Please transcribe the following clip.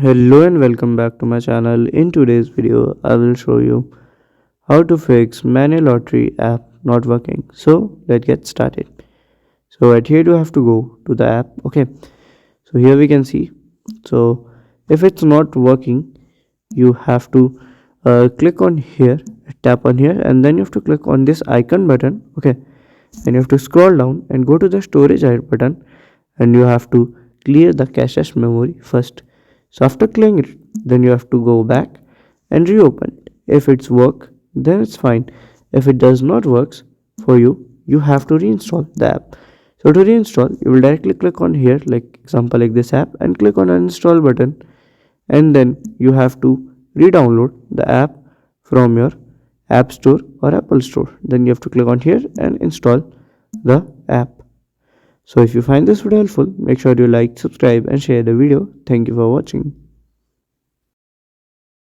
Hello and welcome back to my channel. In today's video, I will show you how to fix Maine lottery app not working. So let's get started. So at here you have to go to the app. Okay. So here we can see. So if it's not working, you have to click on here, tap on here, and then you have to click on this icon button. Okay. And you have to scroll down and go to the storage button, and you have to clear the cache memory first. So after clearing it, then you have to go back and reopen it. If it's work, then it's fine. If it does not works for you, you have to reinstall the app. So to reinstall, you will directly click on here, like example like this app, and click on uninstall button, and then you have to re-download the app from your app store or Apple store. Then you have to click on here and install the app. So if you find this video helpful, make sure you like, subscribe and share the video. Thank you for watching.